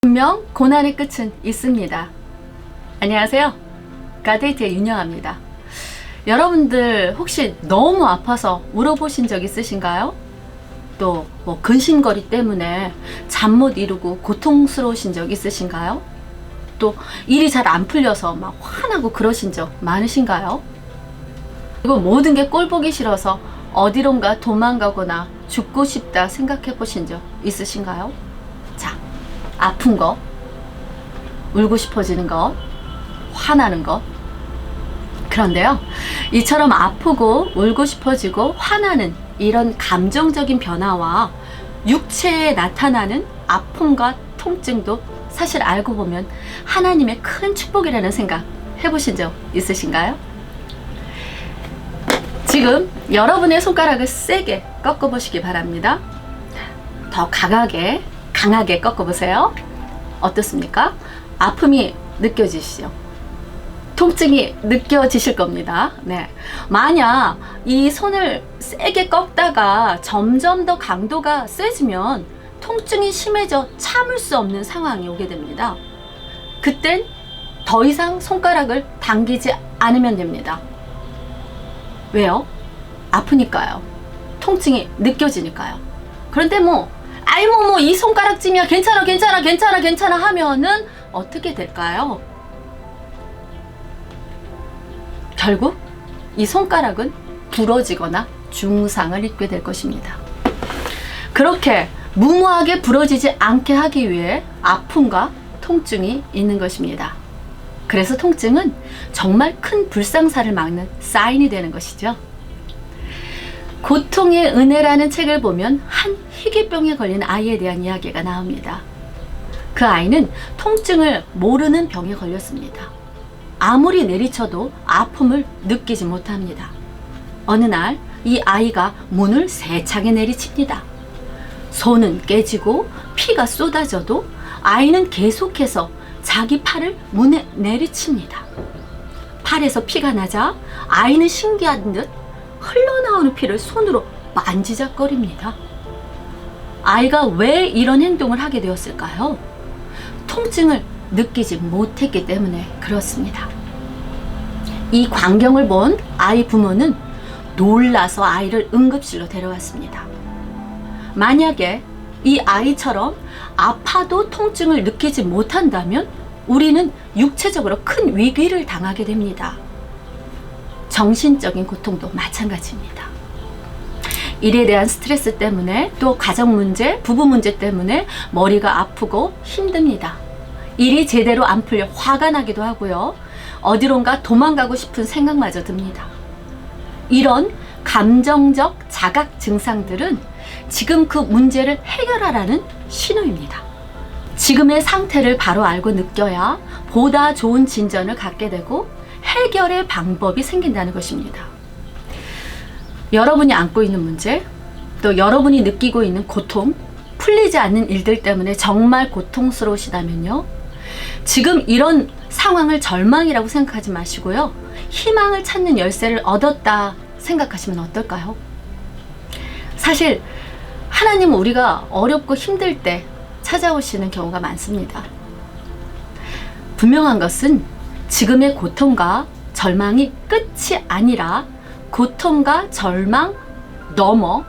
분명 고난의 끝은 있습니다. 안녕하세요. 가데이트의 윤영아입니다. 여러분들 혹시 너무 아파서 울어보신 적 있으신가요? 또 뭐 근심거리 때문에 잠 못 이루고 고통스러우신 적 있으신가요? 또 일이 잘 안 풀려서 막 화나고 그러신 적 많으신가요? 그리고 모든 게 꼴 보기 싫어서 어디론가 도망가거나 죽고 싶다 생각해 보신 적 있으신가요? 자, 아픈 거, 울고 싶어지는 것, 화나는 것. 그런데요, 이처럼 아프고 울고 싶어지고 화나는 이런 감정적인 변화와 육체에 나타나는 아픔과 통증도 사실 알고 보면 하나님의 큰 축복이라는 생각 해보신 적 있으신가요? 지금 여러분의 손가락을 세게 꺾어보시기 바랍니다. 더 강하게 꺾어보세요. 어떻습니까? 아픔이 느껴지시죠? 통증이 느껴지실 겁니다. 네. 만약 이 손을 세게 꺾다가 점점 더 강도가 세지면 통증이 심해져 참을 수 없는 상황이 오게 됩니다. 그땐 더 이상 손가락을 당기지 않으면 됩니다. 왜요? 아프니까요. 통증이 느껴지니까요. 그런데 이 손가락쯤이야 괜찮아 하면은 어떻게 될까요? 결국 이 손가락은 부러지거나 중상을 입게 될 것입니다. 그렇게 무모하게 부러지지 않게 하기 위해 아픔과 통증이 있는 것입니다. 그래서 통증은 정말 큰 불상사를 막는 사인이 되는 것이죠. 고통의 은혜라는 책을 보면 한 희귀병에 걸린 아이에 대한 이야기가 나옵니다. 그 아이는 통증을 모르는 병에 걸렸습니다. 아무리 내리쳐도 아픔을 느끼지 못합니다. 어느 날 이 아이가 문을 세차게 내리칩니다. 손은 깨지고 피가 쏟아져도 아이는 계속해서 자기 팔을 문에 내리칩니다. 팔에서 피가 나자 아이는 신기한 듯 흘러나오는 피를 손으로 만지작거립니다. 아이가 왜 이런 행동을 하게 되었을까요? 통증을 느끼지 못했기 때문에 그렇습니다. 이 광경을 본 아이 부모는 놀라서 아이를 응급실로 데려왔습니다. 만약에 이 아이처럼 아파도 통증을 느끼지 못한다면 우리는 육체적으로 큰 위기를 당하게 됩니다. 정신적인 고통도 마찬가지입니다. 일에 대한 스트레스 때문에 또 가정 문제, 부부 문제 때문에 머리가 아프고 힘듭니다. 일이 제대로 안 풀려 화가 나기도 하고요. 어디론가 도망가고 싶은 생각마저 듭니다. 이런 감정적 자각 증상들은 지금 그 문제를 해결하라는 신호입니다. 지금의 상태를 바로 알고 느껴야 보다 좋은 진전을 갖게 되고 해결의 방법이 생긴다는 것입니다. 여러분이 안고 있는 문제, 또 여러분이 느끼고 있는 고통, 풀리지 않는 일들 때문에 정말 고통스러우시다면요, 지금 이런 상황을 절망이라고 생각하지 마시고요, 희망을 찾는 열쇠를 얻었다 생각하시면 어떨까요? 사실 하나님은 우리가 어렵고 힘들 때 찾아오시는 경우가 많습니다. 분명한 것은 지금의 고통과 절망이 끝이 아니라 고통과 절망 넘어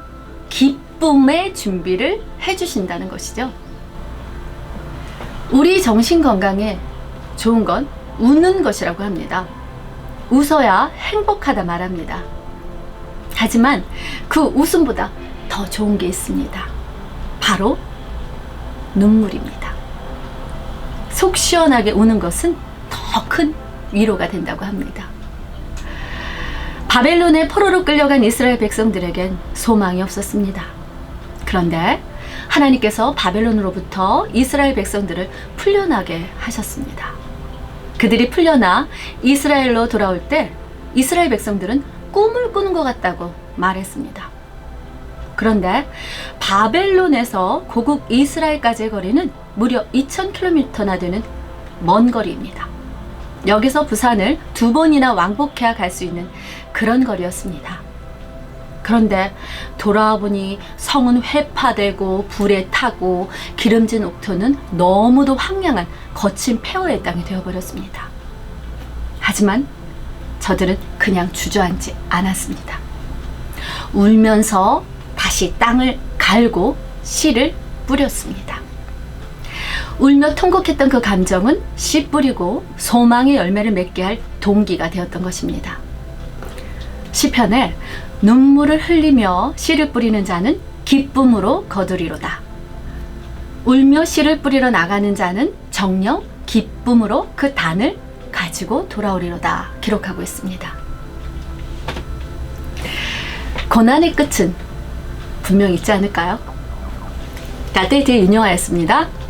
기쁨의 준비를 해주신다는 것이죠. 우리 정신 건강에 좋은 건 웃는 것이라고 합니다. 웃어야 행복하다 말합니다. 하지만 그 웃음보다 더 좋은 게 있습니다. 바로 눈물입니다. 속 시원하게 우는 것은 더 큰 위로가 된다고 합니다. 바벨론의 포로로 끌려간 이스라엘 백성들에겐 소망이 없었습니다. 그런데 하나님께서 바벨론으로부터 이스라엘 백성들을 풀려나게 하셨습니다. 그들이 풀려나 이스라엘로 돌아올 때 이스라엘 백성들은 꿈을 꾸는 것 같다고 말했습니다. 그런데 바벨론에서 고국 이스라엘까지의 거리는 무려 2000km나 되는 먼 거리입니다. 여기서 부산을 2번이나 왕복해야 갈 수 있는 그런 거리였습니다. 그런데 돌아와 보니 성은 회파되고 불에 타고 기름진 옥토는 너무도 황량한 거친 폐허의 땅이 되어버렸습니다. 하지만 저들은 그냥 주저앉지 않았습니다. 울면서 다시 땅을 갈고 씨를 뿌렸습니다. 울며 통곡했던 그 감정은 씨 뿌리고 소망의 열매를 맺게 할 동기가 되었던 것입니다. 시편에 눈물을 흘리며 씨를 뿌리는 자는 기쁨으로 거두리로다. 울며 씨를 뿌리러 나가는 자는 정녕 기쁨으로 그 단을 가지고 돌아오리로다 기록하고 있습니다. 고난의 끝은 분명 있지 않을까요? 가데트의 윤영아였습니다.